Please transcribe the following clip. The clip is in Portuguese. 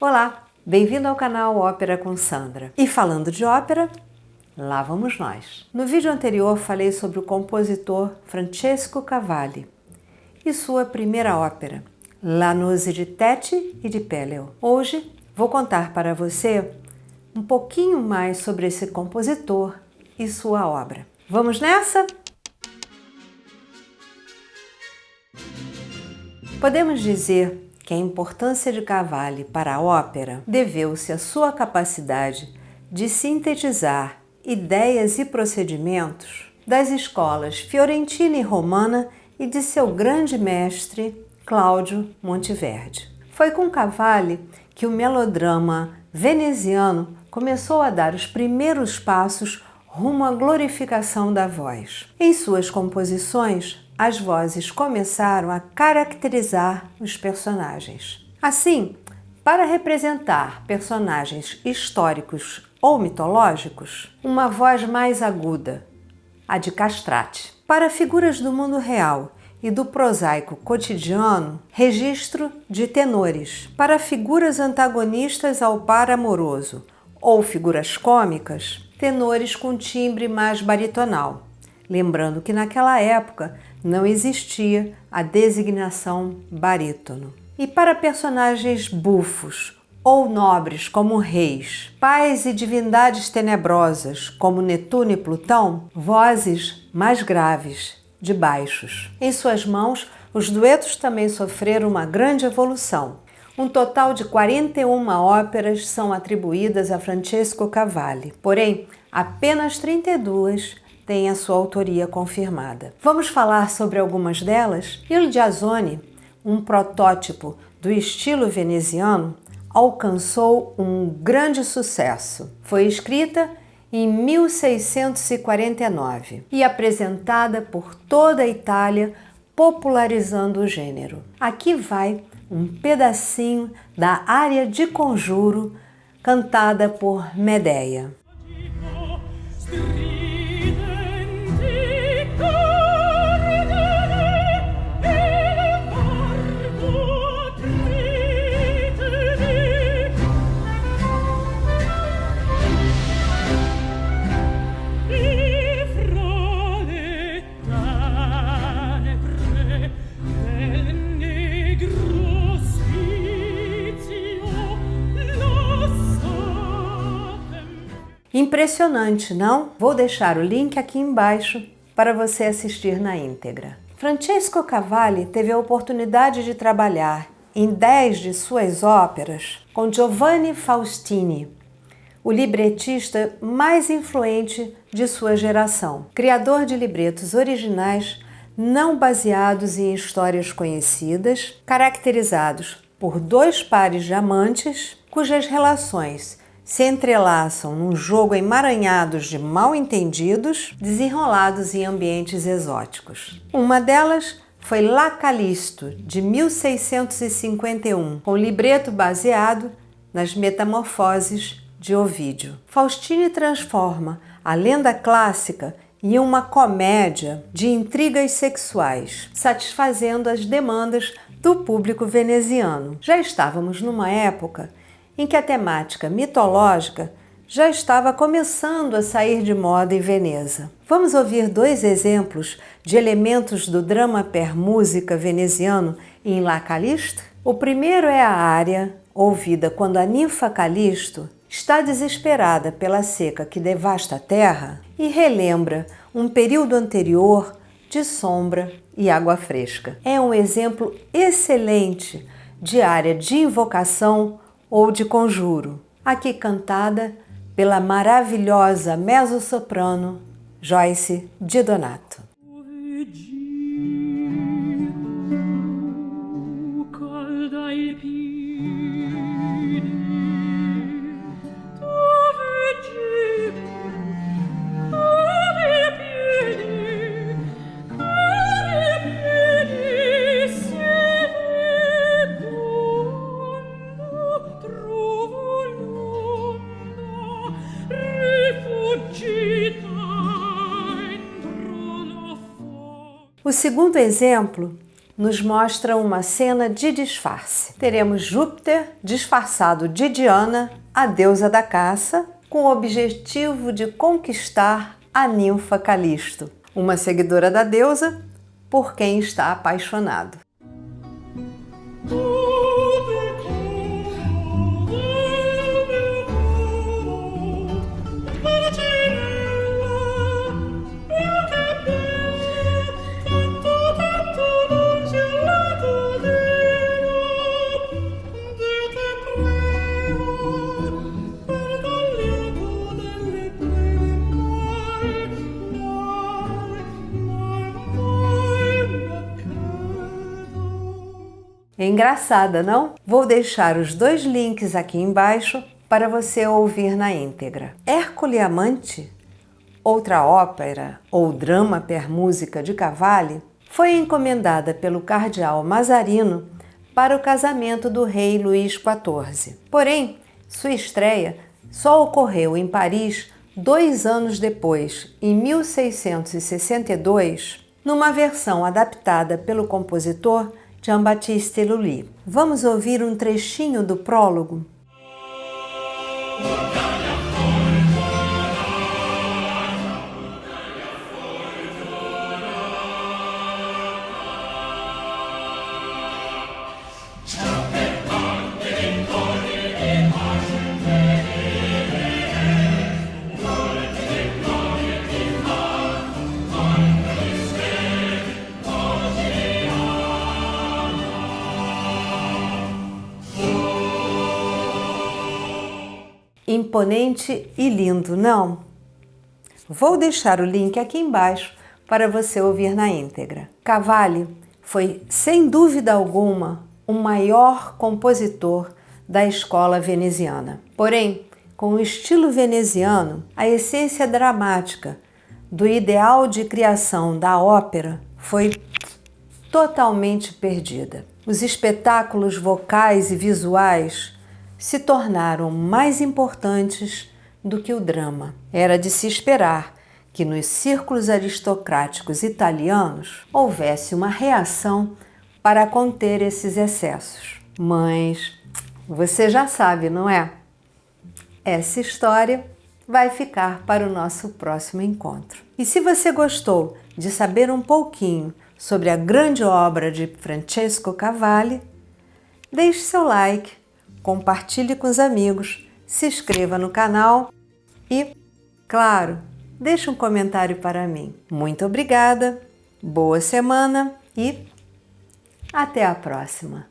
Olá, bem-vindo ao canal Ópera com Sandra. E falando de ópera, lá vamos nós. No vídeo anterior falei sobre o compositor Francesco Cavalli e sua primeira ópera, La Noce di Teti e di Pelléo. Hoje vou contar para você um pouquinho mais sobre esse compositor e sua obra. Vamos nessa? Podemos dizer que a importância de Cavalli para a ópera deveu-se à sua capacidade de sintetizar ideias e procedimentos das escolas fiorentina e romana e de seu grande mestre Cláudio Monteverdi. Foi com Cavalli que o melodrama veneziano começou a dar os primeiros passos rumo à glorificação da voz. Em suas composições, as vozes começaram a caracterizar os personagens. Assim, para representar personagens históricos ou mitológicos, uma voz mais aguda, a de castrate. Para figuras do mundo real e do prosaico cotidiano, registro de tenores. Para figuras antagonistas ao par amoroso ou figuras cômicas, tenores com timbre mais baritonal. Lembrando que naquela época não existia a designação barítono. E para personagens bufos ou nobres como reis, pais e divindades tenebrosas como Netuno e Plutão, vozes mais graves, de baixos. Em suas mãos, os duetos também sofreram uma grande evolução. Um total de 41 óperas são atribuídas a Francesco Cavalli, porém, apenas 32 têm a sua autoria confirmada. Vamos falar sobre algumas delas? Il Giasone, um protótipo do estilo veneziano, alcançou um grande sucesso. Foi escrita em 1649 e apresentada por toda a Itália, popularizando o gênero. Aqui vai um pedacinho da área de conjuro cantada por Medea. Impressionante, não? Vou deixar o link aqui embaixo para você assistir na íntegra. Francesco Cavalli teve a oportunidade de trabalhar em 10 de suas óperas com Giovanni Faustini, o libretista mais influente de sua geração, criador de libretos originais não baseados em histórias conhecidas, caracterizados por dois pares de amantes cujas relações se entrelaçam num jogo emaranhado de mal-entendidos, desenrolados em ambientes exóticos. Uma delas foi La Callisto, de 1651, com libreto baseado nas Metamorfoses de Ovídio. Faustini transforma a lenda clássica em uma comédia de intrigas sexuais, satisfazendo as demandas do público veneziano. Já estávamos numa época em que a temática mitológica já estava começando a sair de moda em Veneza. Vamos ouvir dois exemplos de elementos do drama per música veneziano em La Callisto? O primeiro é a área ouvida quando a ninfa Callisto está desesperada pela seca que devasta a terra e relembra um período anterior de sombra e água fresca. É um exemplo excelente de área de invocação ou de conjuro, aqui cantada pela maravilhosa mezzo-soprano Joyce Di Donato. O segundo exemplo nos mostra uma cena de disfarce. Teremos Júpiter disfarçado de Diana, a deusa da caça, com o objetivo de conquistar a ninfa Calisto, uma seguidora da deusa por quem está apaixonado. Engraçada, não? Vou deixar os 2 links aqui embaixo para você ouvir na íntegra. Hércules Amante, outra ópera ou drama per música de Cavalli, foi encomendada pelo cardeal Mazarino para o casamento do rei Luís XIV. Porém, sua estreia só ocorreu em Paris 2 anos depois, em 1662, numa versão adaptada pelo compositor Jean-Baptiste Lully. Vamos ouvir um trechinho do prólogo? Imponente e lindo, não? Vou deixar o link aqui embaixo para você ouvir na íntegra. Cavalli foi, sem dúvida alguma, o maior compositor da escola veneziana. Porém, com o estilo veneziano, a essência dramática do ideal de criação da ópera foi totalmente perdida. Os espetáculos vocais e visuais se tornaram mais importantes do que o drama. Era de se esperar que nos círculos aristocráticos italianos houvesse uma reação para conter esses excessos. Mas você já sabe, não é? Essa história vai ficar para o nosso próximo encontro. E se você gostou de saber um pouquinho sobre a grande obra de Francesco Cavalli, deixe seu like, compartilhe com os amigos, se inscreva no canal e, claro, deixe um comentário para mim. Muito obrigada, boa semana e até a próxima!